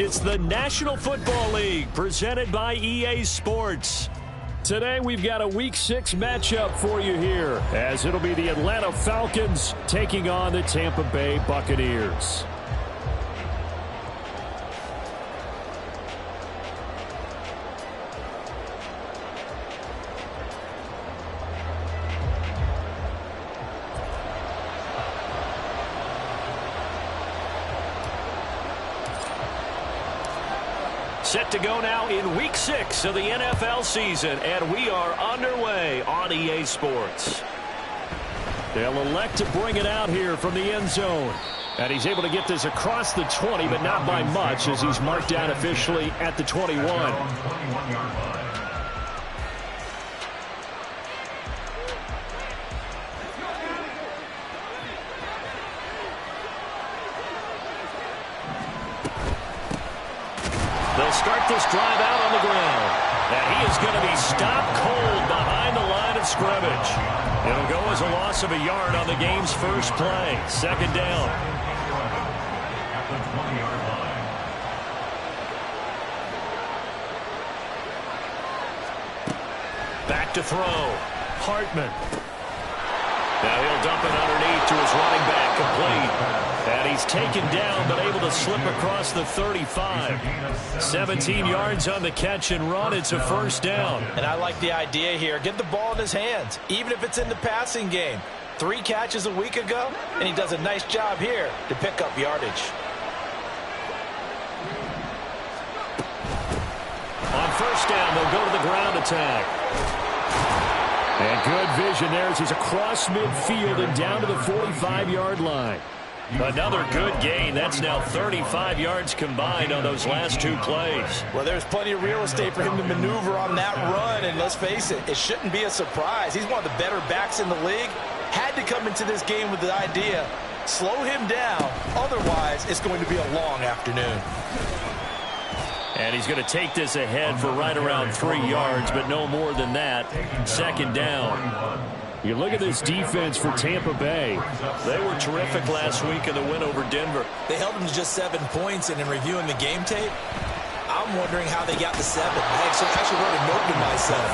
It's the National Football League presented by EA Sports. Today we've got a Week 6 matchup for you here, as it'll be the Atlanta Falcons taking on the Tampa Bay Buccaneers. Set to go now in Week 6 of the NFL season, and we are underway on EA Sports. They'll elect to bring it out here from the end zone. And he's able to get this across the 20, but not by much, as he's marked down officially at the 21. They'll start this drive out on the ground. And he is going to be stopped cold behind the line of scrimmage. It'll go as a loss of a yard on the game's first play. Second down. Back to throw. Hartman. Now he'll dump it underneath to his running back, complete. And he's taken down, but able to slip across the 35. 17 yards on the catch and run. It's a first down. And I like the idea here. Get the ball in his hands, even if it's in the passing game. 3 catches a week ago, and he does a nice job here to pick up yardage. On first down, they'll go to the ground attack. And good vision there as he's across midfield and down to the 45-yard line. Another good gain. That's now 35 yards combined on those last 2 plays. Well, there's plenty of real estate for him to maneuver on that run, and let's face it, it shouldn't be a surprise. He's one of the better backs in the league. Had to come into this game with the idea, slow him down, otherwise it's going to be a long afternoon. And he's going to take this ahead for right around 3 yards, but no more than that. Second down. You look at this defense for Tampa Bay. They were terrific last week in the win over Denver. They held them to just 7 points, and in reviewing the game tape, I'm wondering how they got to 7. I actually wrote a note to myself.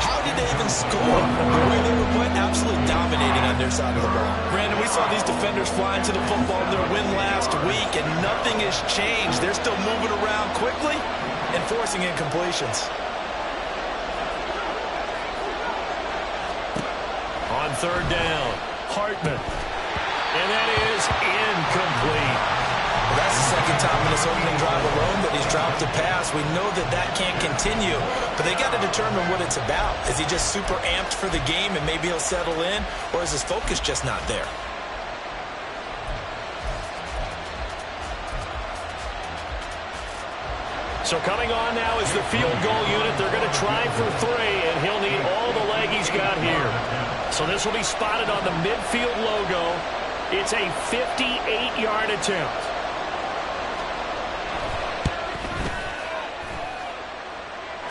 How did they even score? The way they were playing, absolutely dominating on their side of the ball. Brandon, we saw these defenders flying to the football in their win last week, and nothing has changed. They're still moving around quickly and forcing incompletions. On third down, Hartman. And that is incomplete. Well, that's the second time in this opening drive alone that he's dropped a pass. We know that that can't continue, but they got to determine what it's about. Is he just super amped for the game and maybe he'll settle in, or is his focus just not there? So coming on now is the field goal unit. They're going to try for 3, and he'll need all the leg he's got here. So this will be spotted on the midfield logo. It's a 58-yard attempt.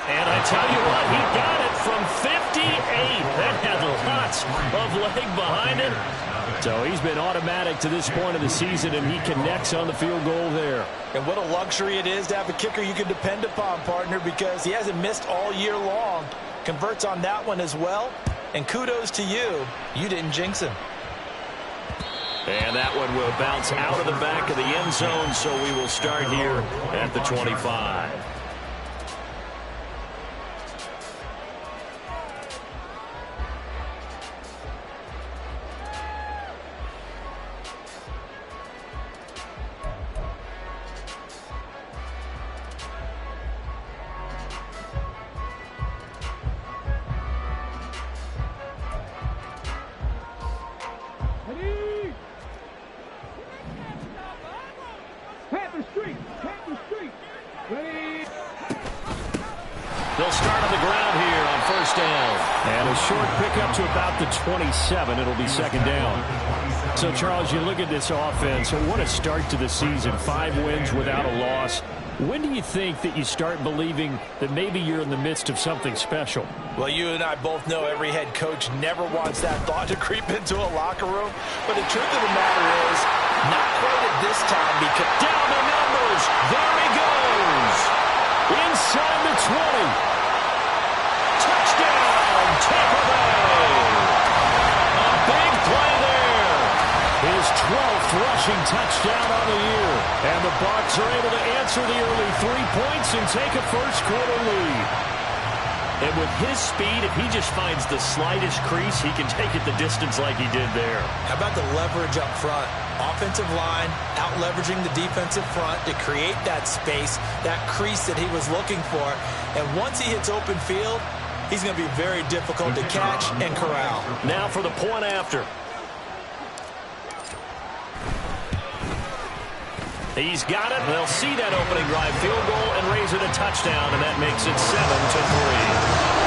And I tell you what, he got it from 58. That had lots of leg behind it. So he's been automatic to this point of the season, and he connects on the field goal there. And what a luxury it is to have a kicker you can depend upon, partner, because he hasn't missed all year long. Converts on that one as well. And kudos to you. You didn't jinx him. And that one will bounce out of the back of the end zone, so we will start here at the 25. They'll start on the ground here on first down. And a short pickup to about the 27. It'll be second down. So, Charles, you look at this offense, what a start to the season. 5 wins without a loss. When do you think that you start believing that maybe you're in the midst of something special? Well, you and I both know every head coach never wants that thought to creep into a locker room. But the truth of the matter is, not quite at this time, because down the numbers. There he goes. rushing touchdown on the year. And the Bucs are able to answer the early 3 points and take a first-quarter lead. And with his speed, if he just finds the slightest crease, he can take it the distance like he did there. How about the leverage up front? Offensive line out-leveraging the defensive front to create that space, that crease that he was looking for. And once he hits open field, he's going to be very difficult to catch and corral. Now for the point after. He's got it. They'll see that opening drive field goal and raise it a touchdown, and that makes it 7-3.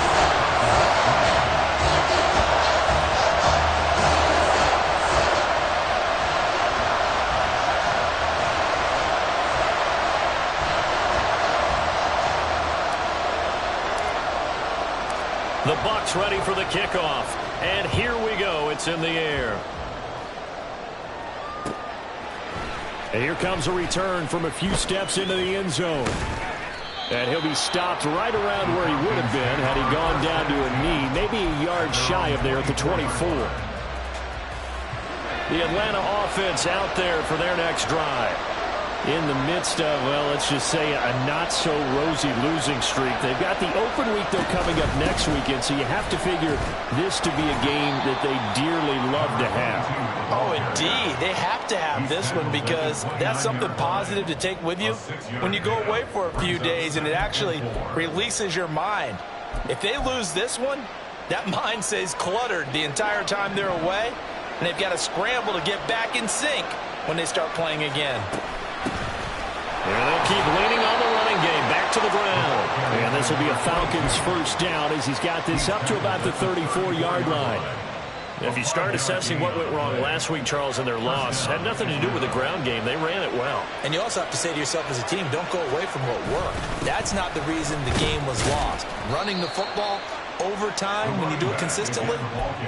The Bucs ready for the kickoff. And here we go. It's in the air. And here comes a return from a few steps into the end zone. And he'll be stopped right around where he would have been had he gone down to a knee, maybe a yard shy of there at the 24. The Atlanta offense out there for their next drive. In the midst of, well, let's just say a not-so-rosy losing streak. They've got the open week, though, coming up next weekend, so you have to figure this to be a game that they dearly love to have. Oh, indeed. They have to have this one because that's something positive to take with you when you go away for a few days, and it actually releases your mind. If they lose this one, that mind stays cluttered the entire time they're away, and they've got to scramble to get back in sync when they start playing again. And they'll keep leaning on the running game back to the ground. And this will be a Falcons first down as he's got this up to about the 34-yard line. If you start assessing what went wrong last week, Charles, in their loss, had nothing to do with the ground game. They ran it well. And you also have to say to yourself as a team, don't go away from what worked. That's not the reason the game was lost. Running the football over time, when you do it consistently,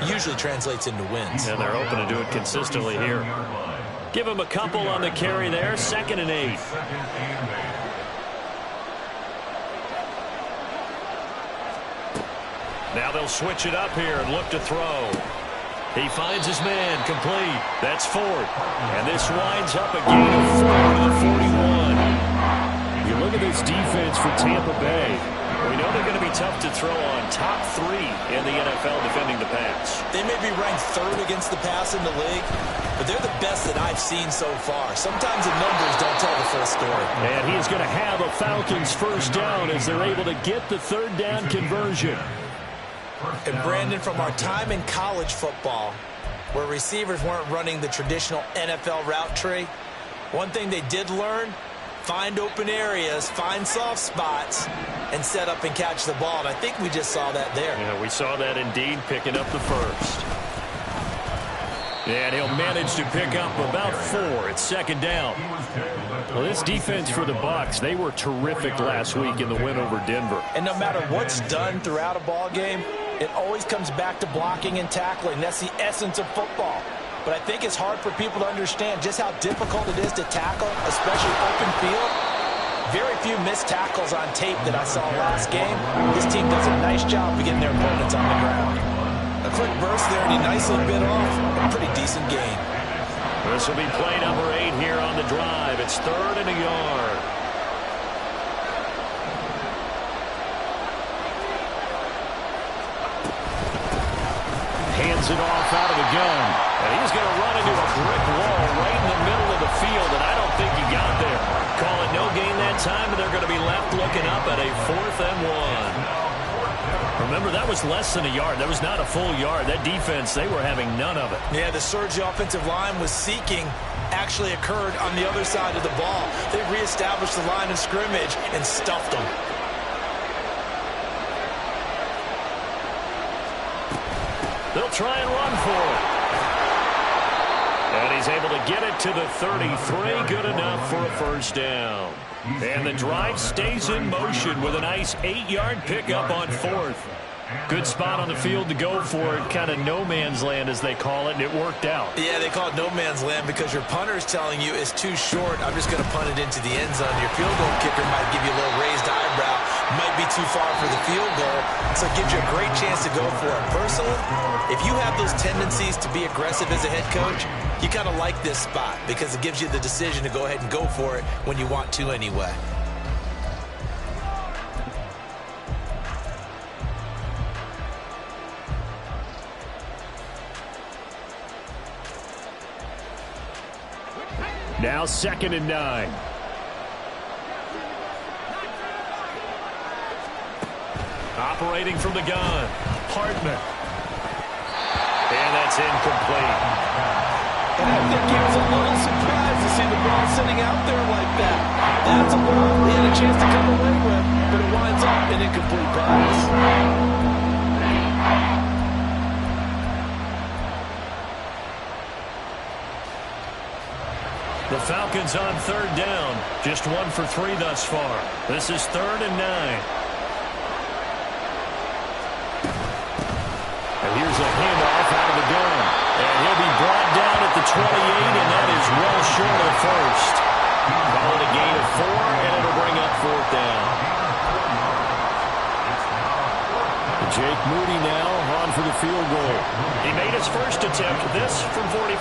usually translates into wins. And they're hoping to do it consistently here. Give him a couple on the carry there. 2nd and 8. Now they'll switch it up here and look to throw. He finds his man complete. That's 4th. And this winds up a gain of 4 to the 41. You look at this defense for Tampa Bay. We know they're going to be tough to throw on. Top 3 in the NFL defending the pass. They may be ranked 3rd against the pass in the league, but they're the best that I've seen so far. Sometimes the numbers don't tell the full story. And he's going to have a Falcons first down as they're able to get the 3rd down conversion. And Brandon, from our time in college football, where receivers weren't running the traditional NFL route tree, one thing they did learn, find open areas, find soft spots, and set up and catch the ball. And I think we just saw that there. Yeah, we saw that indeed, picking up the first. And he'll manage to pick up about 4. It's 2nd down. Well, this defense for the Bucs, they were terrific last week in the win over Denver. And no matter what's done throughout a ball game, it always comes back to blocking and tackling. That's the essence of football. But I think it's hard for people to understand just how difficult it is to tackle, especially open field. Very few missed tackles on tape that I saw last game. This team does a nice job of getting their opponents on the ground. A quick burst there, and he nicely bit off a pretty decent gain. This will be play number 8 here on the drive. It's 3rd and a yard. Hands it off out of the gun. And he's going to run into a brick wall right in the middle of the field, and I don't think he got there. Call it no gain that time, and they're going to be left looking up at a 4th and 1. Remember, that was less than a yard. That was not a full yard. That defense, they were having none of it. Yeah, the surge the offensive line was seeking actually occurred on the other side of the ball. They reestablished the line of scrimmage and stuffed them. They'll try and run for it. And he's able to get it to the 33. Good enough for a first down. And the drive stays in motion with a nice 8-yard pickup on 4th. Good spot on the field to go for it. Kind of no man's land, as they call it, and it worked out. Yeah, they call it no man's land because your punter is telling you it's too short. I'm just going to punt it into the end zone. Your field goal kicker might give you a little raised eyebrow. Might be too far for the field goal, so it gives you a great chance to go for it. Personally, if you have those tendencies to be aggressive as a head coach, you kind of like this spot because it gives you the decision to go ahead and go for it when you want to anyway. Now 2nd and 9. Operating from the gun, Hartman. And that's incomplete. And I think he was a little surprised to see the ball sitting out there like that. That's a ball he had a chance to come away with, but it winds up an incomplete pass. The Falcons on 3rd down. Just 1 for 3 thus far. This is 3rd and 9. And here's a handoff out of the gun. And he'll be brought down at the 28, and that is well short of first. Call it a gain of 4, and it'll bring up 4th down. Jake Moody now on for the field goal. He made his first attempt, this from 45.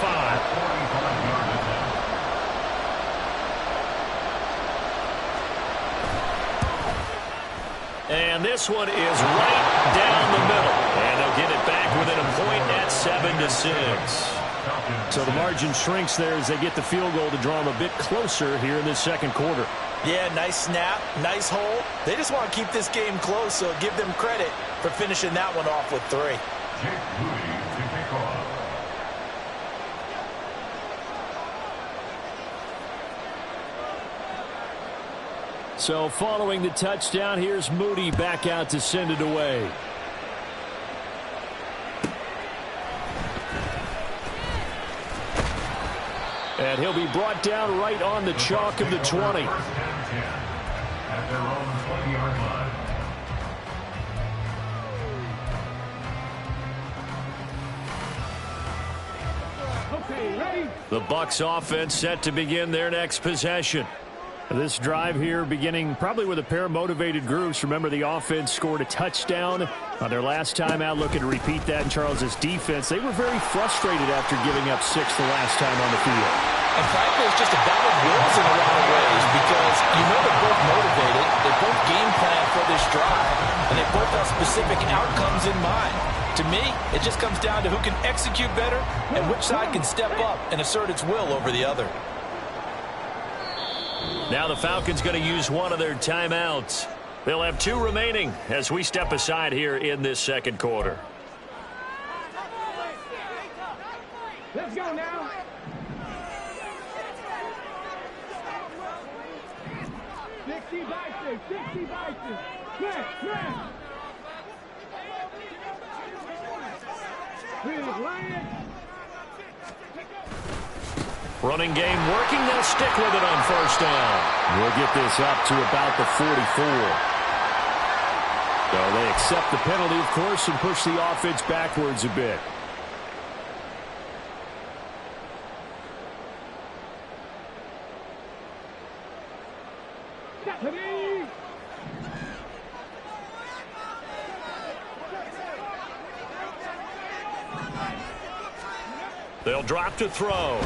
And this one is right down the middle. And they'll get it back within a point at 7-6. So the margin shrinks there as they get the field goal to draw them a bit closer here in this 2nd quarter. Yeah, nice snap, nice hold. They just want to keep this game close, so give them credit for finishing that one off with 3. So following the touchdown, here's Moody back out to send it away. And he'll be brought down right on the chalk of the 20. Okay, ready? The Bucs offense set to begin their next possession. This drive here beginning probably with a pair of motivated groups. Remember, the offense scored a touchdown on their last time out. Looking to repeat that in Charles's defense. They were very frustrated after giving up 6 the last time on the field. And frankly, it's just a battle of wills in a lot of ways because you know they're both motivated. They both game plan for this drive, and they both have specific outcomes in mind. To me, it just comes down to who can execute better and which side can step up and assert its will over the other. Now the Falcons going to use one of their timeouts. They'll have 2 remaining as we step aside here in this 2nd quarter. Let's go now. Sixty by 6. Running game working. They'll stick with it on 1st down. We'll get this up to about the 44. So they accept the penalty, of course, and push the offense backwards a bit. They'll drop to throw.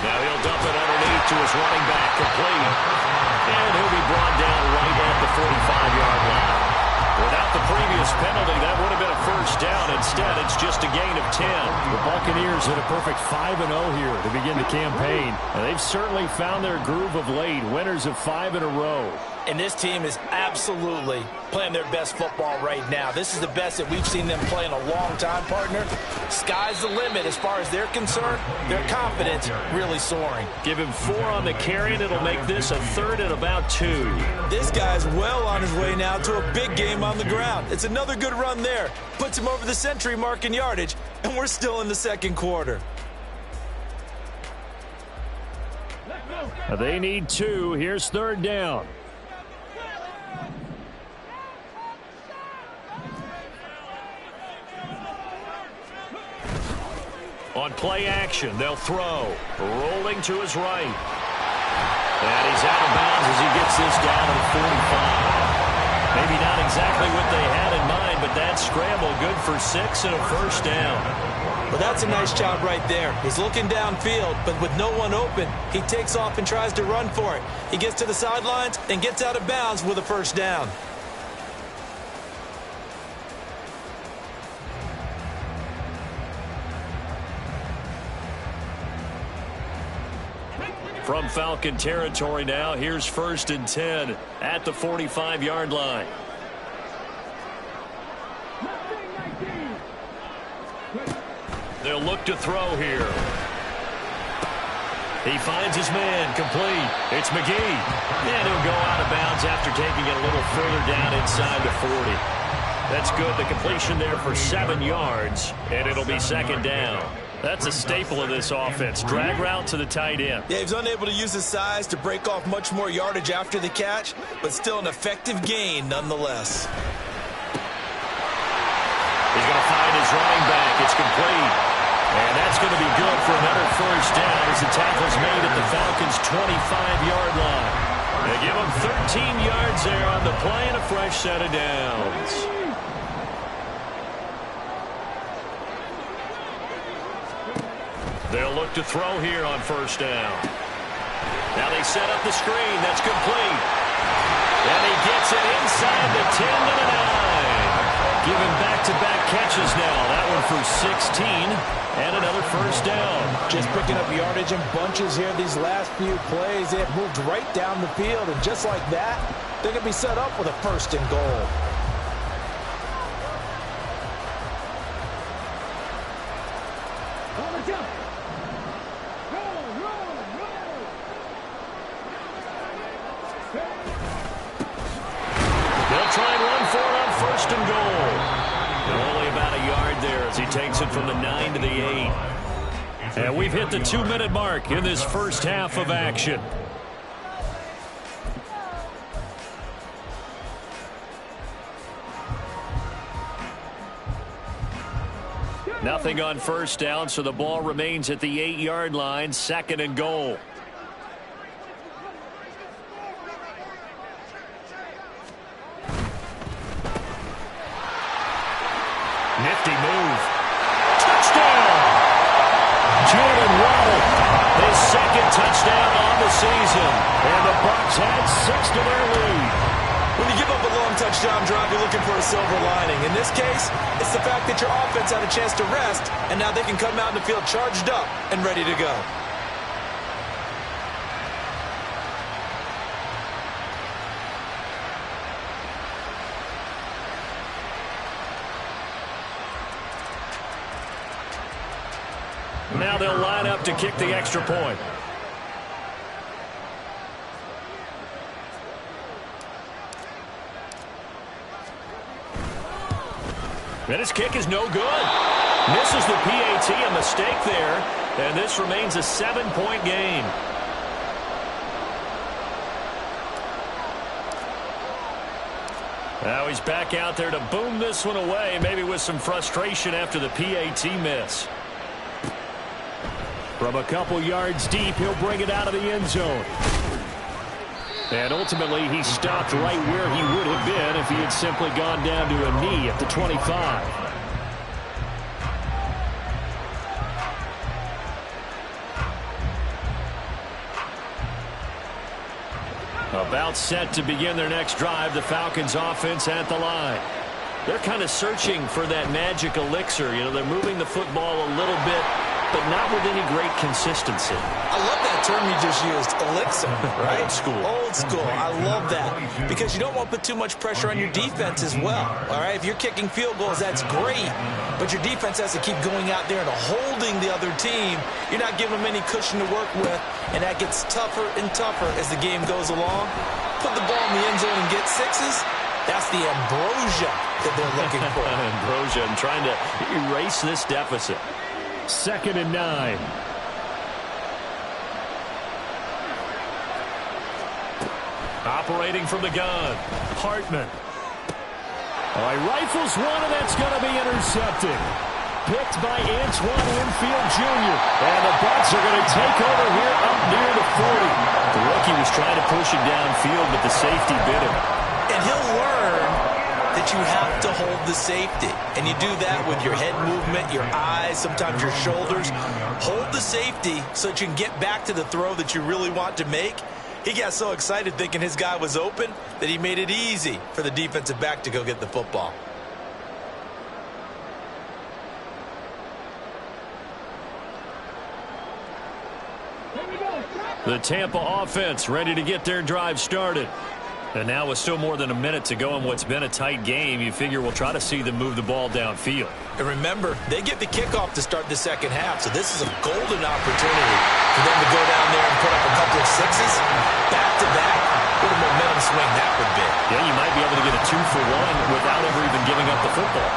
Now he'll dump it underneath to his running back, complete. And he'll be brought down right at the 45-yard line. Without the previous penalty, that would have been a 1st down. Instead, it's just a gain of 10. The Buccaneers hit a perfect 5-0 here to begin the campaign. And they've certainly found their groove of late, winners of 5 in a row. And this team is absolutely playing their best football right now. This is the best that we've seen them play in a long time, partner. Sky's the limit as far as they're concerned. Their confidence really soaring. Give him 4 on the carry, and it'll make this a 3rd and about 2. This guy's well on his way now to a big game on the ground. It's another good run there. Puts him over the century mark in yardage, and we're still in the 2nd quarter. They need 2. Here's 3rd down. On play action, they'll throw. Rolling to his right. And he's out of bounds as he gets this down to the 45. Maybe not exactly what they had in mind, but that scramble good for 6 and a first down. Well, that's a nice job right there. He's looking downfield, but with no one open, he takes off and tries to run for it. He gets to the sidelines and gets out of bounds with a first down. From Falcon territory now, here's 1st and 10 at the 45-yard line. They'll look to throw here. He finds his man, complete. It's McGee. And he'll go out of bounds after taking it a little further down inside the 40. That's good. The completion there for 7 yards, and it'll be 2nd down. That's a staple of this offense. Drag route to the tight end. Yeah, he's unable to use his size to break off much more yardage after the catch, but still an effective gain nonetheless. He's going to find his running back. It's complete. And that's going to be good for another first down as the tackle's made at the Falcons' 25-yard line. They give him 13 yards there on the play and a fresh set of downs. They'll look to throw here on first down. Now they set up the screen. That's complete. And he gets it inside the 10 to the 9. Giving back-to-back catches now. That one for 16 and another first down. Just picking up yardage in bunches here these last few plays. They have moved right down the field, and just like that, they can be set up with a 1st and goal. They'll try and run for it on 1st and goal. And only about a yard there as he takes it from the 9 to the 8. And we've hit the 2-minute mark in this first half of action. Nothing on first down, so the ball remains at the 8-yard line, 2nd and goal. Nifty move. Touchdown! Jalen Waddle, his 2nd touchdown on the season. And the Bucs had 6 to their lead. When you give up a long touchdown drive, you're looking for a silver lining. In this case, it's the fact that your offense had a chance to rest, and now they can come out in the field charged up and ready to go. Now they'll line up to kick the extra point. And his kick is no good. Misses the PAT, a mistake there. And this remains a 7-point game. Now he's back out there to boom this one away, maybe with some frustration after the PAT miss. From a couple yards deep, he'll bring it out of the end zone. And ultimately, he stopped right where he would have been if he had simply gone down to a knee at the 25. About set to begin their next drive, the Falcons offense at the line. They're kind of searching for that magic elixir. You know, they're moving the football a little bit, but not with any great consistency. I love that term you just used, elixir, right? Old school. Old school. I love that because you don't want to put too much pressure on your defense as well, all right? If you're kicking field goals, that's great, but your defense has to keep going out there and holding the other team. You're not giving them any cushion to work with, and that gets tougher and tougher as the game goes along. Put the ball in the end zone and get 6s. That's the ambrosia that they're looking for. Ambrosia and trying to erase this deficit. 2nd and 9. Operating from the gun, Hartman. All right, rifles one, and that's going to be intercepted. picked by Antoine Winfield Jr. And the Bucs are going to take over here up near the 40. The rookie was trying to push him downfield, but the safety bit him. And he'll learn that you have to hold the safety. And you do that with your head movement, your eyes, sometimes your shoulders. Hold the safety so that you can get back to the throw that you really want to make. He got so excited thinking his guy was open that he made it easy for the defensive back to go get the football. The Tampa offense ready to get their drive started. And now with still more than a minute to go in what's been a tight game, you figure we'll try to see them move the ball downfield. And remember, they get the kickoff to start the second half, so this is a golden opportunity for them to go down there and put up a couple of sixes back-to-back. What a momentum swing that would be. Yeah, you might be able to get a 2-for-1 without ever even giving up the football.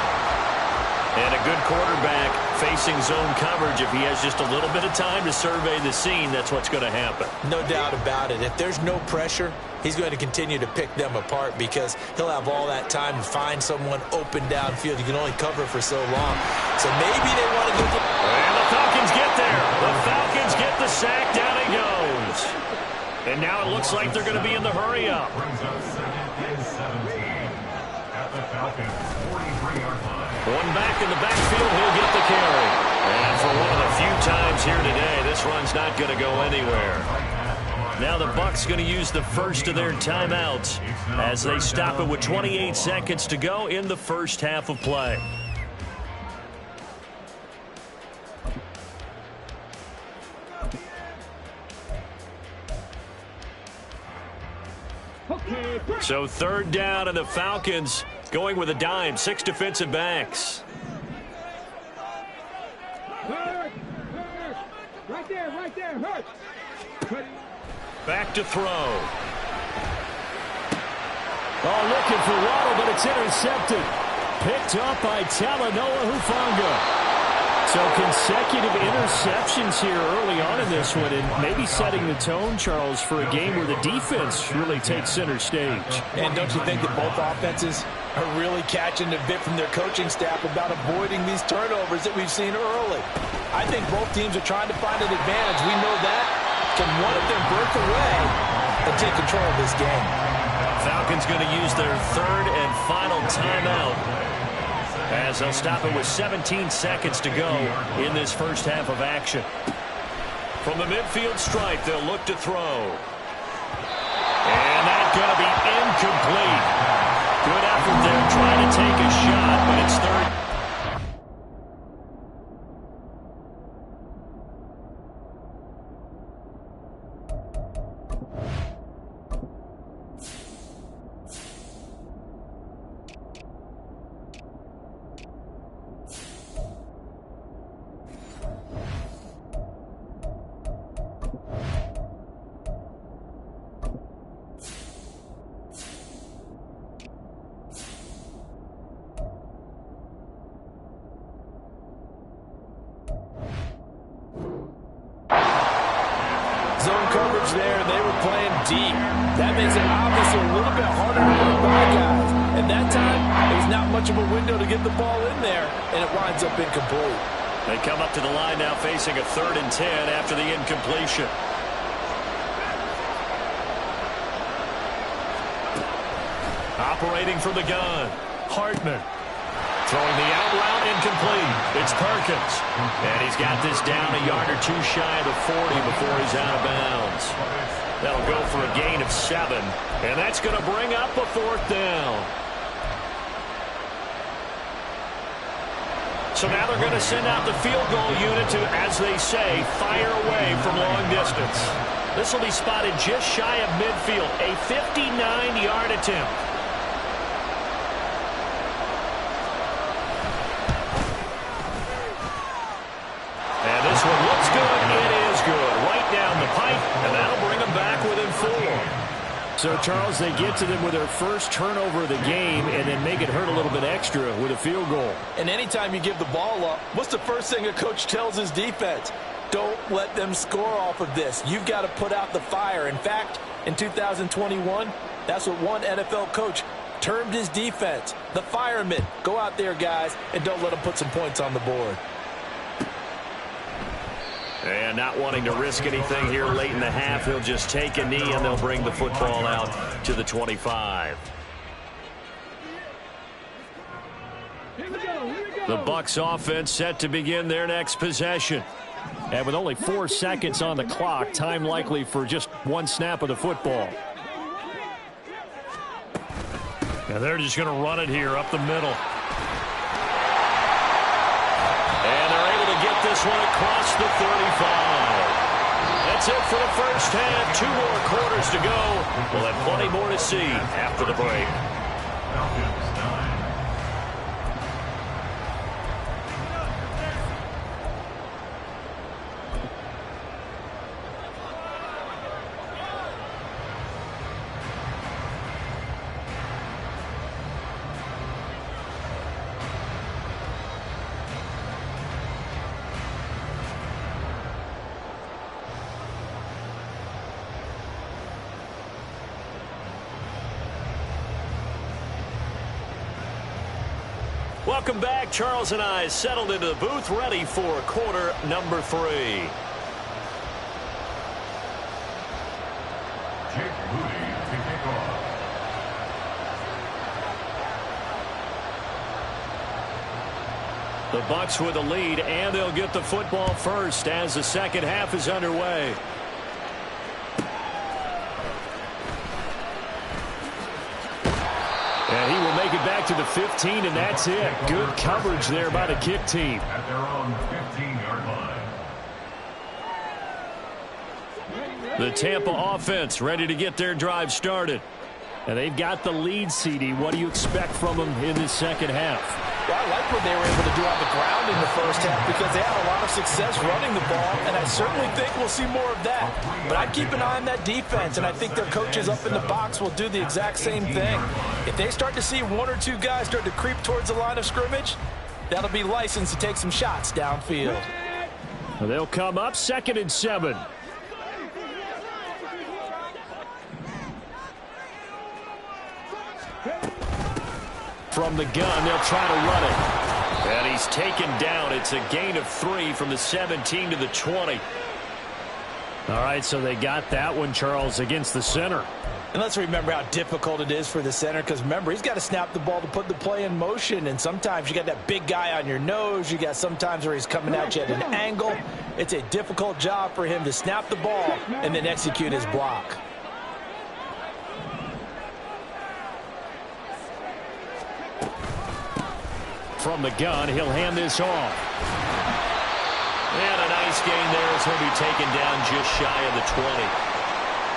And a good quarterback facing zone coverage. If he has just a little bit of time to survey the scene, that's what's going to happen. No doubt about it. If there's no pressure, he's going to continue to pick them apart because he'll have all that time to find someone open downfield. You can only cover for so long. So maybe they want to go get... And the Falcons get there. The Falcons get the sack. Down he goes. And now it looks like they're going to be in the hurry-up. One back in the backfield, he'll get the carry. And for one of the few times here today, this run's not going to go anywhere. Now the Bucs going to use the first of their timeouts as they stop it with 28 seconds to go in the first half of play. So third down, and the Falcons going with a dime. 6 defensive backs. Right there, hurt. Back to throw. Oh, looking for Waddle, but it's intercepted. Picked up by Talanoa Hufanga. So consecutive interceptions here early on in this one, and maybe setting the tone, Charles, for a game where the defense really takes center stage. And don't you think that both offenses are really catching the bit from their coaching staff about avoiding these turnovers that we've seen early? I think both teams are trying to find an advantage. We know that. Can one of them break away and take control of this game? Falcons going to use their third and final timeout as they'll stop it with 17 seconds to go in this first half of action. From the midfield stripe, they'll look to throw. And that's going to be incomplete. Good effort there trying to take a shot, but it's third. Zone coverage there, they were playing deep. That makes it obviously a little bit harder to run by guys. And that time, there's not much of a window to get the ball in there, and it winds up incomplete. They come up to the line now facing a 3rd and 10 after the incompletion. Operating from the gun, Hartman. Throwing the out route, incomplete. It's Perkins. And he's got this down a yard or two shy of the 40 before he's out of bounds. That'll go for a gain of 7. And that's going to bring up a 4th down. So now they're going to send out the field goal unit to, as they say, fire away from long distance. This will be spotted just shy of midfield. A 59-yard attempt. This one looks good. It is good. Right down the pipe, and that'll bring them back within 4. So, Charles, they get to them with their first turnover of the game and then make it hurt a little bit extra with a field goal. And anytime you give the ball up, what's the first thing a coach tells his defense? Don't let them score off of this. You've got to put out the fire. In fact, in 2021, that's what one NFL coach termed his defense. The firemen. Go out there, guys, and don't let them put some points on the board. And not wanting to risk anything here late in the half, he'll just take a knee, and they'll bring the football out to the 25. The Bucs offense set to begin their next possession. And with only 4 seconds on the clock, time likely for just one snap of the football. And they're just going to run it here up the middle. And they're able to get this one across the 35. That's it for the first half. 2 more quarters to go. We'll have plenty more to see after the break. Welcome back. Charles and I settled into the booth, ready for quarter number 3. The Bucs with the lead, and they'll get the football first as the second half is underway. And he will make it back to the 15, and that's it. Good coverage there by the kick team. At their own 15-yard line. The Tampa offense ready to get their drive started. And they've got the lead, CD. What do you expect from them in this second half? Well, I like what they were able to do on the ground in the first half because they had a lot of success running the ball, and I certainly think we'll see more of that. But I'd keep an eye on that defense, and I think their coaches up in the box will do the exact same thing. If they start to see 1 or 2 guys start to creep towards the line of scrimmage, that'll be licensed to take some shots downfield. They'll come up 2nd and 7. From the gun, they'll try to run it. And he's taken down. It's a gain of 3 from the 17 to the 20. All right, so they got that one, Charles, against the center. And let's remember how difficult it is for the center, because remember, he's got to snap the ball to put the play in motion, and sometimes you got that big guy on your nose. You got sometimes where he's coming at you at an angle. It's a difficult job for him to snap the ball and then execute his block. From the gun, he'll hand this off. And a nice gain there as he'll be taken down just shy of the 20.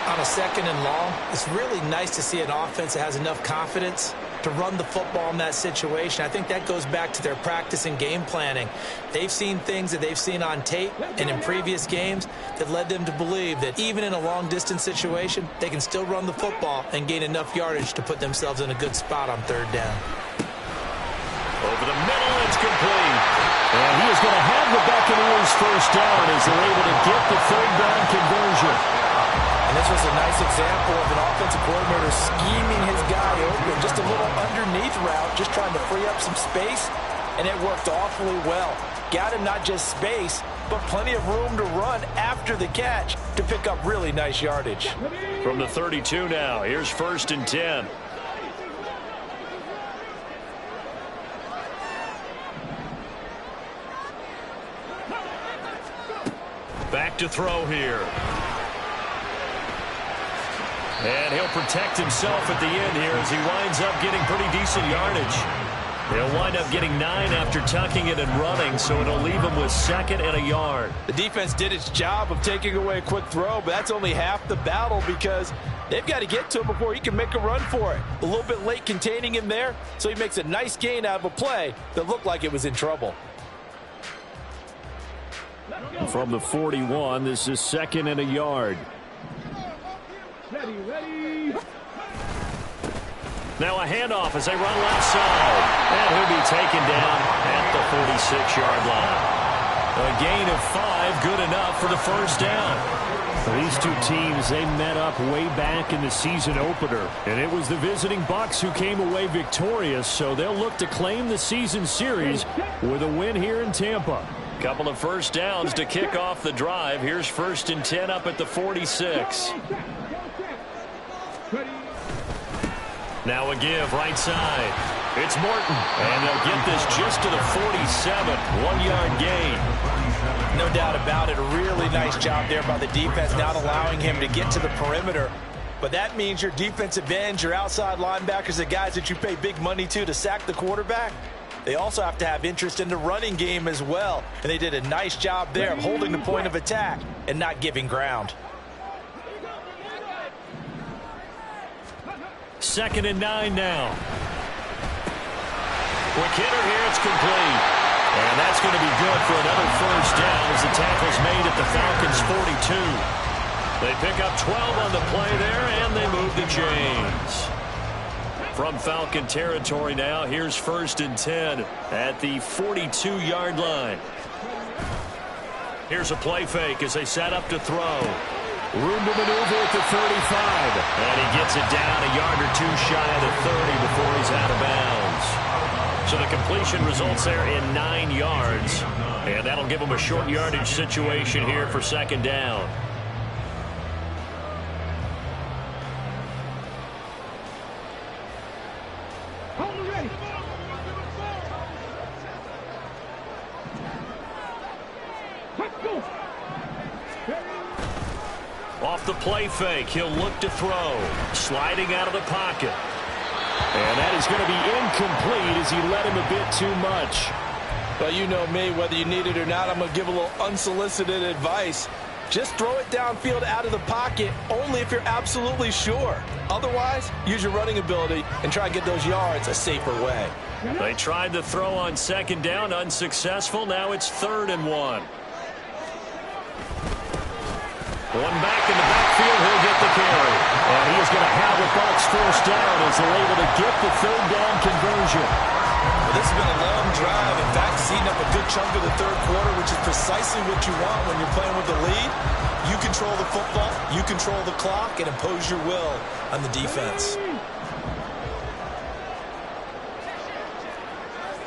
On a 2nd and long, it's really nice to see an offense that has enough confidence to run the football in that situation. I think that goes back to their practice and game planning. They've seen things that they've seen on tape and in previous games that led them to believe that even in a long-distance situation, they can still run the football and gain enough yardage to put themselves in a good spot on 3rd down. Over the middle, it's complete. And he is going to have the Buccaneers first down as they're able to get the 3rd down conversion. And this was a nice example of an offensive coordinator scheming his guy open. Just a little underneath route, just trying to free up some space, and it worked awfully well. Got him not just space, but plenty of room to run after the catch to pick up really nice yardage. From the 32 now, here's 1st and 10. Back to throw here. And he'll protect himself at the end here as he winds up getting pretty decent yardage. He'll wind up getting 9 after tucking it and running, so it'll leave him with 2nd and a yard. The defense did its job of taking away a quick throw, but that's only half the battle because they've got to get to him before he can make a run for it. A little bit late containing him there, so he makes a nice gain out of a play that looked like it was in trouble. From the 41, this is 2nd and a yard. Ready. Now a handoff as they run left side. And he'll be taken down at the 46-yard line. A gain of 5, good enough for the first down. Well, these two teams, they met up way back in the season opener, and it was the visiting Bucs who came away victorious, so they'll look to claim the season series with a win here in Tampa. Couple of first downs to kick off the drive. Here's 1st and 10 up at the 46. Now a give right side. It's Morton, and they'll get this just to the 47. 1-yard gain. No doubt about it. A really nice job there by the defense, not allowing him to get to the perimeter. But that means your defensive ends, your outside linebackers, the guys that you pay big money to sack the quarterback, they also have to have interest in the running game as well. And they did a nice job there of holding the point of attack and not giving ground. 2nd and 9 now. Quick hitter here, it's complete. And that's going to be good for another first down as the tackle's made at the Falcons' 42. They pick up 12 on the play there, and they move the chains. From Falcon territory now, here's 1st and 10 at the 42-yard line. Here's a play fake as they set up to throw. Room to maneuver at the 35. And he gets it down a yard or two shy of the 30 before he's out of bounds. So the completion results there in 9 yards. And that'll give him a short yardage situation here for 2nd down. Off the play fake, he'll look to throw. Sliding out of the pocket. And that is going to be incomplete as he let him a bit too much. Well, you know me, whether you need it or not, I'm going to give a little unsolicited advice. Just throw it downfield out of the pocket only if you're absolutely sure. Otherwise, use your running ability and try and get those yards a safer way. They tried to throw on 2nd down, unsuccessful. Now it's 3rd and 1. One back in the backfield, he'll get the carry. And he is going to have the Bucs first down as they're able to get the 3rd down conversion. Well, this has been a long drive. In fact, it's eating up a good chunk of the 3rd quarter, which is precisely what you want when you're playing with the lead. You control the football, you control the clock, and impose your will on the defense.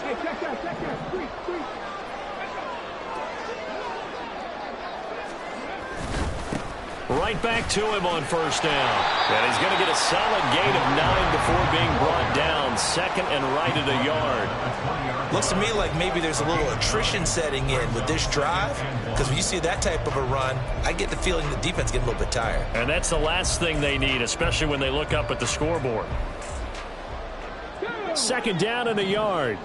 Hey, check that. Sweet. Right back to him on 1st down. And he's going to get a solid gain of 9 before being brought down. 2nd and right at a yard. Looks to me like maybe there's a little attrition setting in with this drive. Because when you see that type of a run, I get the feeling the defense getting a little bit tired. And that's the last thing they need, especially when they look up at the scoreboard. 2nd down and a yard.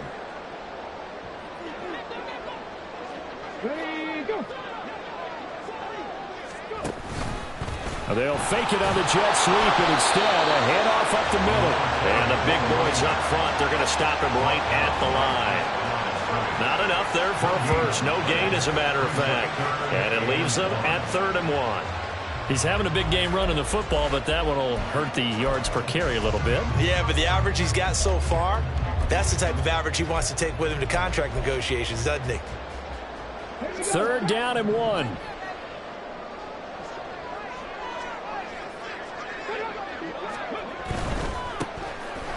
They'll fake it on the jet sweep, and instead a handoff up the middle. And the big boys up front, they're going to stop him right at the line. Not enough there for a first. No gain, as a matter of fact. And it leaves them at 3rd and 1. He's having a big game running the football, but that one will hurt the yards per carry a little bit. Yeah, but the average he's got so far, that's the type of average he wants to take with him to contract negotiations, doesn't he? 3rd down and 1.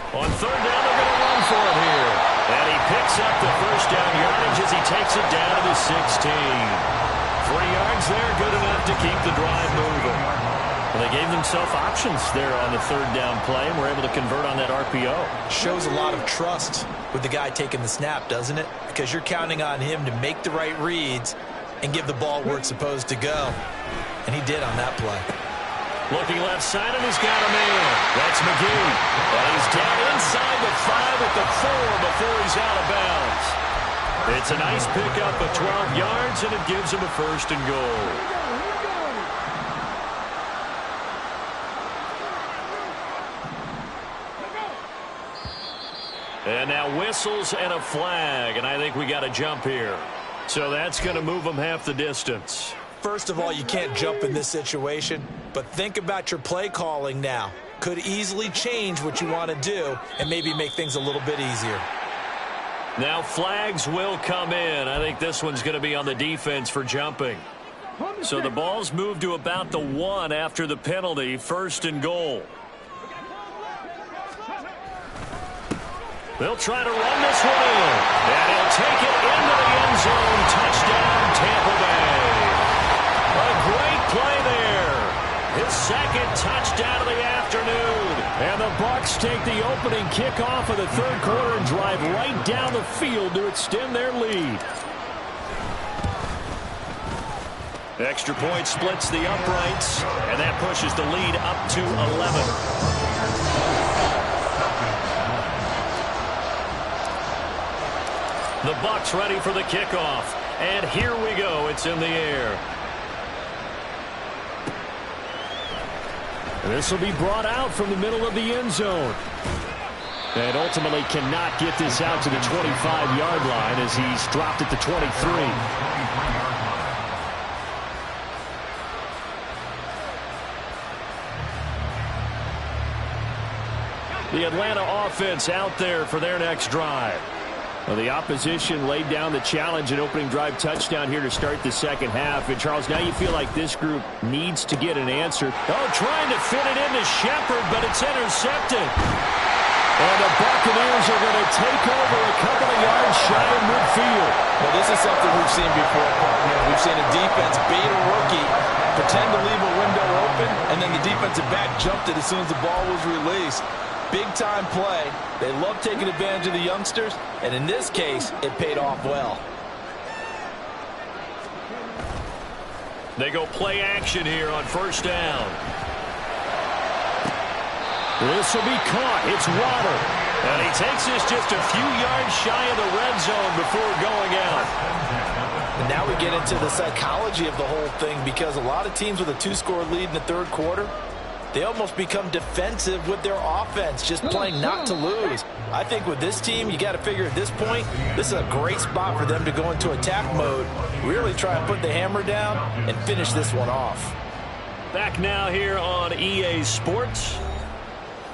On 3rd down, they're going to run for it here. And he picks up the first down yardage as he takes it down to the 16. 3 yards there, good enough to keep the drive moving. And they gave themselves options there on the 3rd down play and were able to convert on that RPO. Shows a lot of trust with the guy taking the snap, doesn't it? Because you're counting on him to make the right reads and give the ball where it's supposed to go. And he did on that play. Looking left side, and he's got a man. That's McGee. And he's down inside the 5 at the 4 before he's out of bounds. It's a nice pickup of 12 yards, and it gives him a 1st and goal. And now whistles and a flag, and I think we got a jump here. So that's going to move them half the distance. First of all, you can't jump in this situation, but think about your play calling now. Could easily change what you want to do and maybe make things a little bit easier. Now flags will come in. I think this one's going to be on the defense for jumping. So the ball's moved to about the 1 after the penalty. 1st and goal. They'll try to run this one in. And he'll take it into the end zone. Touchdown, Tampa Bay. A great play there. His 2nd touchdown of the afternoon. And the Bucs take the opening kickoff of the 3rd quarter and drive right down the field to extend their lead. Extra point splits the uprights, and that pushes the lead up to 11. The Bucs ready for the kickoff. And here we go. It's in the air. This will be brought out from the middle of the end zone. And ultimately cannot get this out to the 25-yard line as he's dropped at the 23. The Atlanta offense out there for their next drive. Well, the opposition laid down the challenge and opening drive touchdown here to start the 2nd half. And, Charles, now you feel like this group needs to get an answer. Oh, trying to fit it into Shepard, but it's intercepted. And the Buccaneers are going to take over a couple of yards shy of midfield. Well, this is something we've seen before, partner. We've seen a defense bait a rookie, pretend to leave a window open, and then the defensive back jumped it as soon as the ball was released. Big-time play. They love taking advantage of the youngsters, and in this case, it paid off well. They go play action here on 1st down. This will be caught. It's Water. And he takes this just a few yards shy of the red zone before going out. And now we get into the psychology of the whole thing, because a lot of teams with a 2-score lead in the 3rd quarter, they almost become defensive with their offense, just playing not to lose. I think with this team, you got to figure at this point, this is a great spot for them to go into attack mode, really try and put the hammer down and finish this one off. Back now here on EA Sports.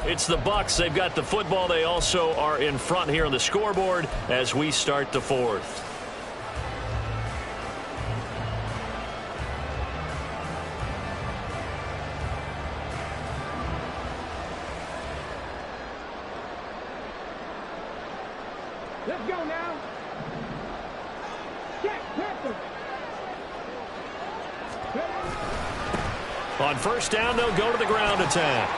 It's the Bucs. They've got the football. They also are in front here on the scoreboard as we start the 4th. Let's go now. Check, Pepper. On 1st down, they'll go to the ground attack.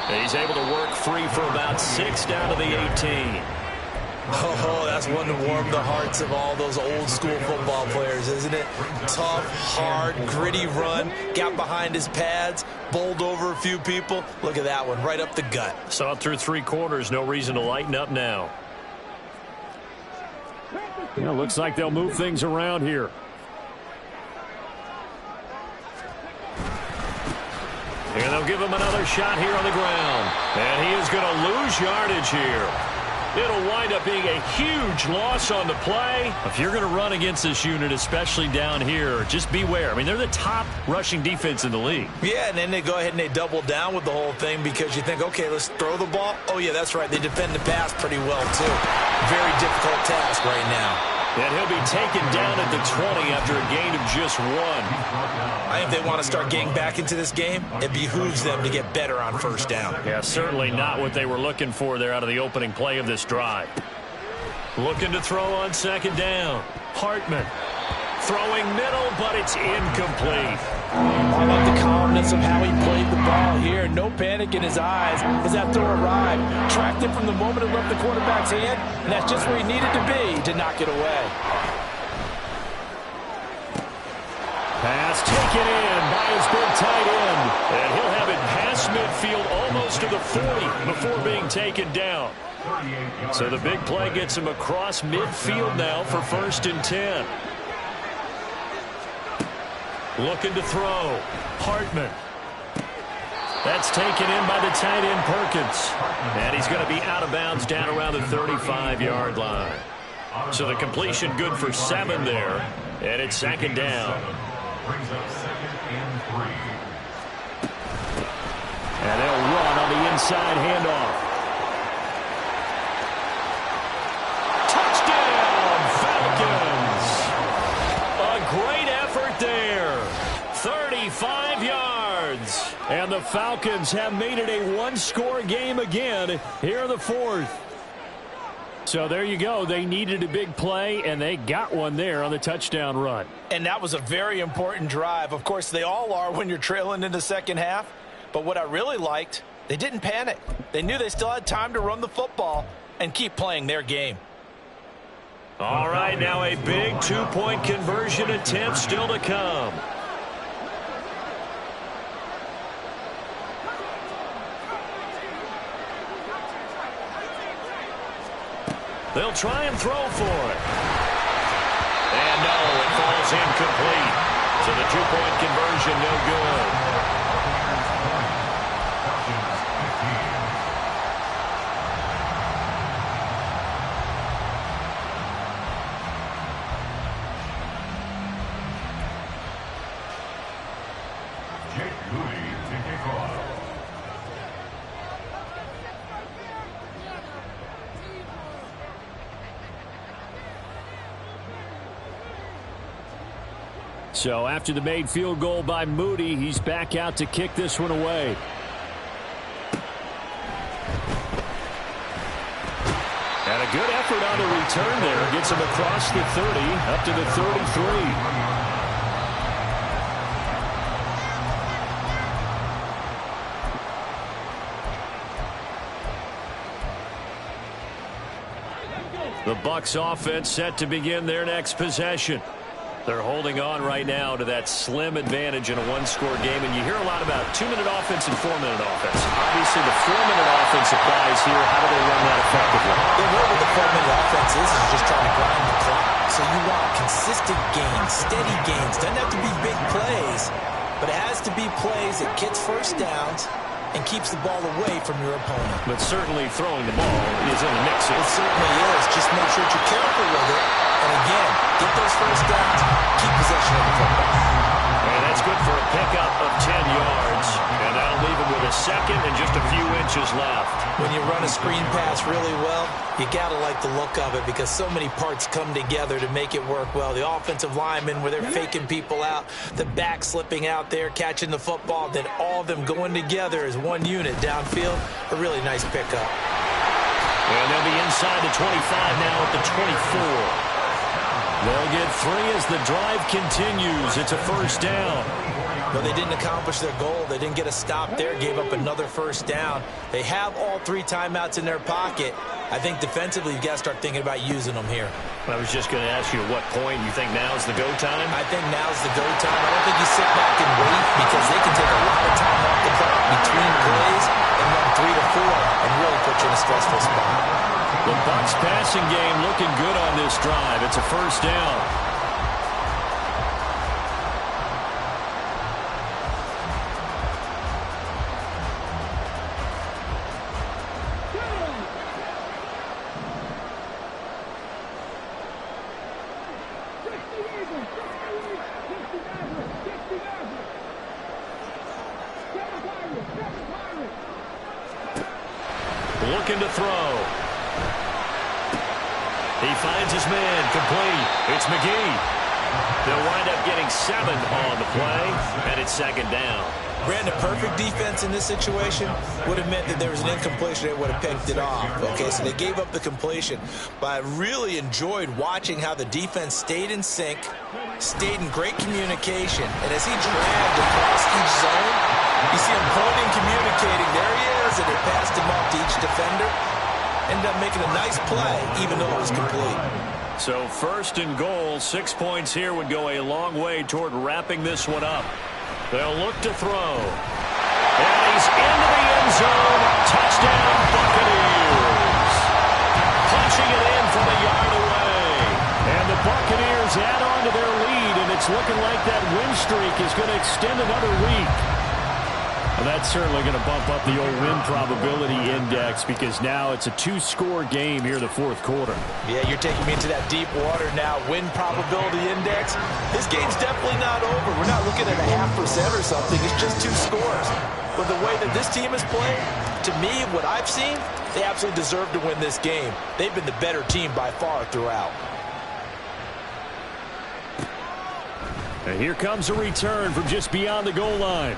And he's able to work free for about 6 down to the 18. Oh, that's one to warm the hearts of all those old school football players, isn't it? Tough, hard, gritty run, got behind his pads, bowled over a few people. Look at that one, right up the gut. Saw it through 3 quarters, no reason to lighten up now. Yeah, looks like they'll move things around here. And they'll give him another shot here on the ground. And he is going to lose yardage here. It'll wind up being a huge loss on the play. If you're going to run against this unit, especially down here, just beware. I mean, they're the top rushing defense in the league. Yeah, and then they go ahead and they double down with the whole thing because you think, okay, let's throw the ball. Oh, yeah, that's right. They defend the pass pretty well, too. Very difficult task right now. And he'll be taken down at the 20 after a gain of just 1. I think if they want to start getting back into this game, it behooves them to get better on 1st down. Yeah, certainly not what they were looking for there out of the opening play of this drive. Looking to throw on 2nd down. Hartman throwing middle, but it's incomplete. I like the calmness of how he played the ball here. No panic in his eyes as that throw arrived. Tracked it from the moment it left the quarterback's hand, and that's just where he needed to be to knock it away. Pass taken in by his big tight end. And he'll have it past midfield almost to the 40 before being taken down. So the big play gets him across midfield now for 1st and 10. Looking to throw. Hartman. That's taken in by the tight end Perkins. And he's going to be out of bounds down around the 35-yard line. So the completion good for 7 there. And it's 2nd down. Brings up 2nd and 3. And they'll run on the inside handoff. Touchdown, Falcons! A great effort there. 5 yards. And the Falcons have made it a one-score game again here in the fourth. So there you go. They needed a big play, and they got one there on the touchdown run. And that was a very important drive. Of course, they all are when you're trailing in the second half. But what I really liked, they didn't panic. They knew they still had time to run the football and keep playing their game. All right, now a big two-point conversion attempt still to come. They'll try and throw for it. And no, it falls incomplete. So the two-point conversion no good. So after the made field goal by Moody, he's back out to kick this one away. And a good effort on the return there. Gets him across the 30, up to the 33. The Bucs offense set to begin their next possession. They're holding on right now to that slim advantage in a one-score game, and you hear a lot about 2-minute offense and 4-minute offense. Obviously, the 4-minute offense applies here. How do they run that effectively? The way with the 4-minute offense is just trying to grind the clock. So you want consistent gains, steady gains. Doesn't have to be big plays, but it has to be plays that gets first downs and keeps the ball away from your opponent. But certainly throwing the ball is in the mix here. It certainly is. Just make sure that you're careful with it. And again, get those first downs, keep possession of the football. And that's good for a pickup of 10 yards. And that'll leave him with a second and just a few inches left. When you run a screen pass really well, you got to like the look of it because so many parts come together to make it work well. The offensive linemen where they're faking people out, the back slipping out there, catching the football, then all of them going together as one unit downfield. A really nice pickup. And they'll be inside the 25 now at the 24. They'll get 3 as the drive continues. It's a first down. But they didn't accomplish their goal. They didn't get a stop there, gave up another first down. They have all 3 timeouts in their pocket. I think defensively you've got to start thinking about using them here. I was just going to ask you at what point you think now's the go time? I think now's the go time. I don't think you sit back and wait because they can take a lot of time off the clock between plays and run 3 to 4 and really put you in a stressful spot. The Bucs passing game looking good on this drive. It's a first down. Looking to throw. He finds his man, complete. It's McGee. They'll wind up getting 7 on the play, and it's second down. Brandon, perfect defense in this situation would have meant that there was an incompletion. They would have picked it off. Okay, so they gave up the completion. But I really enjoyed watching how the defense stayed in sync, stayed in great communication, and as he dragged across each zone, you see him pointing, communicating. There he is, and they passed him off to each defender. Ended up making a nice play, even though it was complete. So first and goal, 6 points here would go a long way toward wrapping this one up. They'll look to throw. And he's into the end zone. Touchdown, Buccaneers. Punching it in from a yard away. And the Buccaneers add on to their lead, and it's looking like that win streak is going to extend another week. Well, that's certainly going to bump up the old win probability index because now it's a 2-score game here in the fourth quarter. Yeah, you're taking me into that deep water now. Win probability index. This game's definitely not over. We're not looking at a 0.5% or something. It's just 2 scores. But the way that this team has played, to me, what I've seen, they absolutely deserve to win this game. They've been the better team by far throughout. And here comes a return from just beyond the goal line.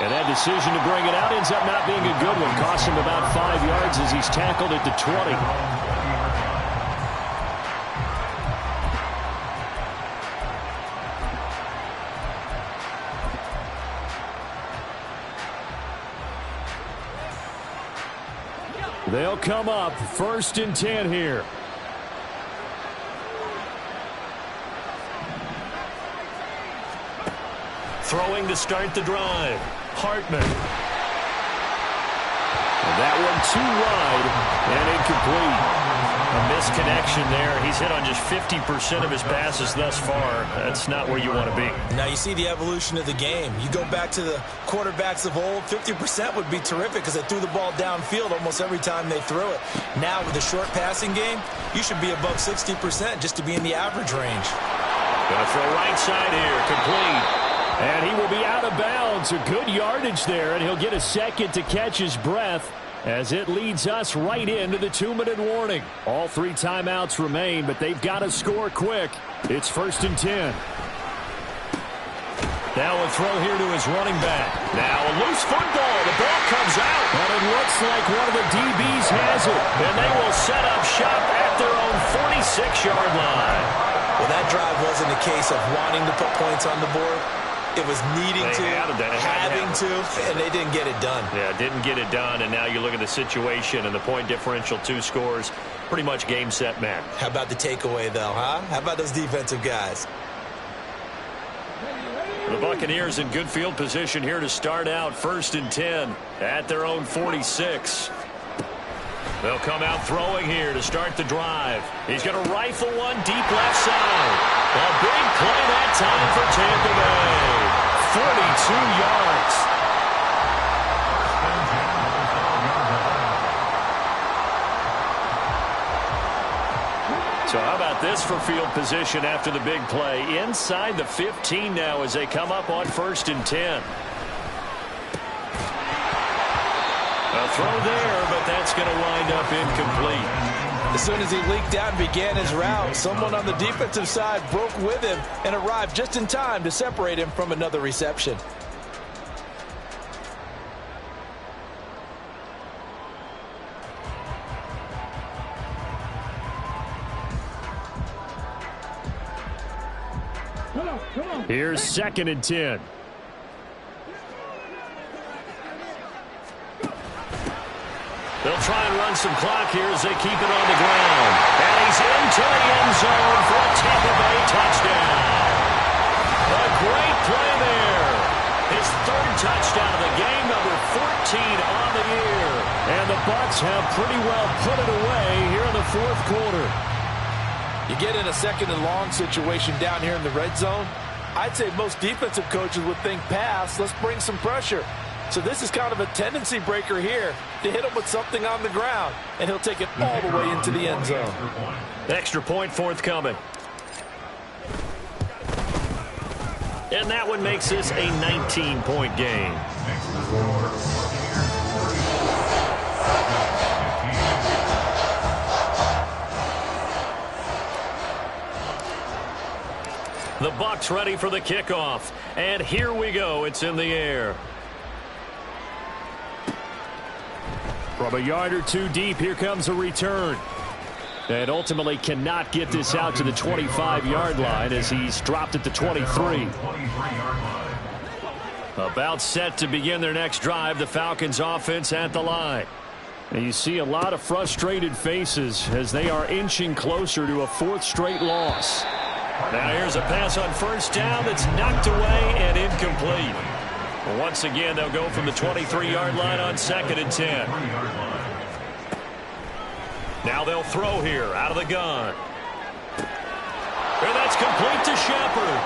And that decision to bring it out ends up not being a good one. Cost him about 5 yards as he's tackled at the 20. They'll come up 1st and 10 here. Throwing to start the drive. Hartman. And that one too wide and incomplete. A misconnection there. He's hit on just 50% of his passes thus far. That's not where you want to be. Now you see the evolution of the game. You go back to the quarterbacks of old, 50% would be terrific because they threw the ball downfield almost every time they threw it. Now with the short passing game, you should be above 60% just to be in the average range. Going to throw right side here. Complete. And he will be out of bounds. A good yardage there, and he'll get a second to catch his breath as it leads us right into the 2-minute warning. All 3 timeouts remain, but they've got to score quick. It's 1st and 10. Now a throw here to his running back. Now a loose football. The ball comes out. And it looks like one of the DBs has it. And they will set up shop at their own 46-yard line. Well, that drive wasn't a case of wanting to put points on the board. It was needing to, having to, and they didn't get it done. Yeah, didn't get it done, and now you look at the situation and the point differential, 2 scores, pretty much game, set, match. How about the takeaway, though, huh? How about those defensive guys? The Buccaneers in good field position here to start out 1st and 10 at their own 46. They'll come out throwing here to start the drive. He's going to rifle one deep left side. A big play that time for Tampa Bay. 42 yards. So how about this for field position after the big play? Inside the 15 now as they come up on 1st and 10. A throw there, but that's going to wind up incomplete. As soon as he leaked out and began his route, someone on the defensive side broke with him and arrived just in time to separate him from another reception. Come on. Here's 2nd and 10. They'll try and run some clock here as they keep it on the ground. And he's into the end zone for a Tampa Bay touchdown. A great play there. His 3rd touchdown of the game, number 14 on the year. And the Bucs have pretty well put it away here in the 4th quarter. You get in a 2nd and long situation down here in the red zone, I'd say most defensive coaches would think pass, let's bring some pressure. So this is kind of a tendency breaker here to hit him with something on the ground, and he'll take it all the way into the end zone. Extra point forthcoming. And that one makes this a 19-point game. The Bucs ready for the kickoff. And here we go. It's in the air. From a yard or 2 deep, here comes a return. And ultimately cannot get this out to the 25-yard line as he's dropped at the 23. About set to begin their next drive, the Falcons offense at the line. And you see a lot of frustrated faces as they are inching closer to a 4th straight loss. Now here's a pass on 1st down that's knocked away and incomplete. Once again, they'll go from the 23-yard line on 2nd and 10. Now they'll throw here out of the gun. And that's complete to Shepard.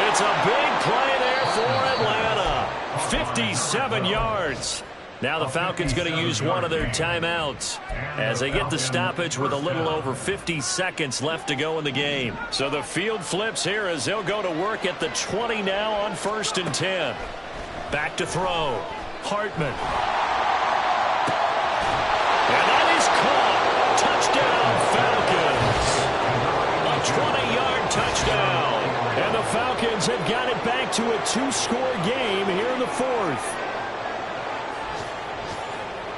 It's a big play there for Atlanta. 57 yards. Now the Falcons going to use one of their timeouts as they get the stoppage with a little over 50 seconds left to go in the game. So the field flips here as they'll go to work at the 20 now on 1st and 10. Back to throw. Hartman. And that is caught. Touchdown, Falcons. touchdown. And the Falcons have got it back to a 2-score game here in the fourth.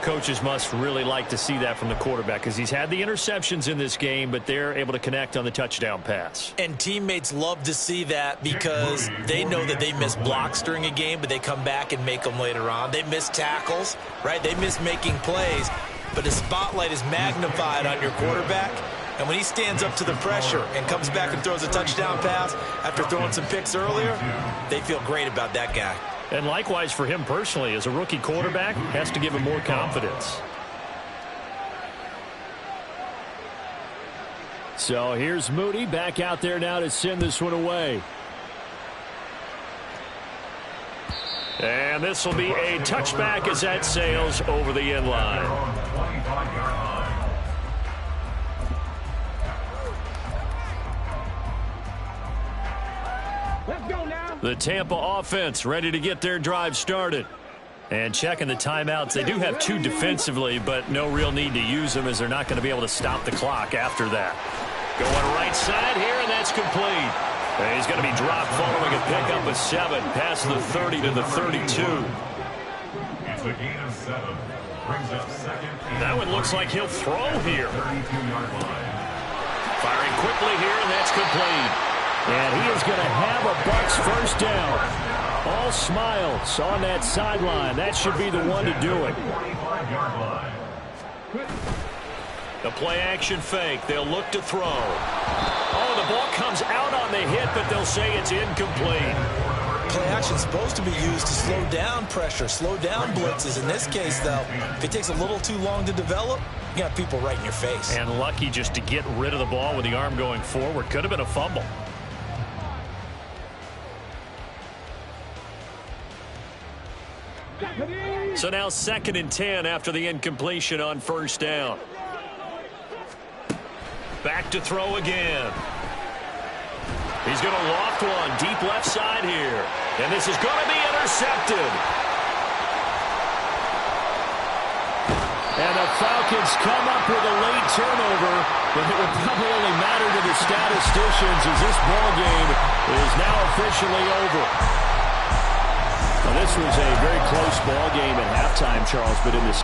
Coaches must really like to see that from the quarterback because he's had the interceptions in this game, but they're able to connect on the touchdown pass. And teammates love to see that because they know that they miss blocks during a game, but they come back and make them later on. They miss tackles, right? They miss making plays, but the spotlight is magnified on your quarterback. And when he stands up to the pressure and comes back and throws a touchdown pass after throwing some picks earlier, they feel great about that guy. And likewise for him personally, as a rookie quarterback, has to give him more confidence. So here's Moody back out there now to send this one away. And this will be a touchback as that sails over the end line. Let's go now. The Tampa offense ready to get their drive started. And checking the timeouts, they do have 2 defensively, but no real need to use them as they're not going to be able to stop the clock after that. Going right side here, and that's complete. And he's going to be dropped following a pickup of 7 past the 30 to the 32. It's a gain of 7. Brings up second. That one looks like he'll throw here. 32-yard line. Firing quickly here, and that's complete. And he is going to have a Bucs first down. All smiles on that sideline. That should be the one to do it. 25-yard line. The play-action fake. They'll look to throw. Oh, the ball comes out on the hit, but they'll say it's incomplete. Play action is supposed to be used to slow down pressure, slow down blitzes. In this case, though, if it takes a little too long to develop, you got people right in your face. And lucky just to get rid of the ball with the arm going forward. Could have been a fumble. So now 2nd and 10 after the incompletion on first down. Back to throw again. He's going to loft one deep left side here. And this is going to be intercepted. And the Falcons come up with a late turnover, but it would probably only matter to the statisticians as this ball game is now officially over. Now, this was a very close ball game at halftime, Charles, but in this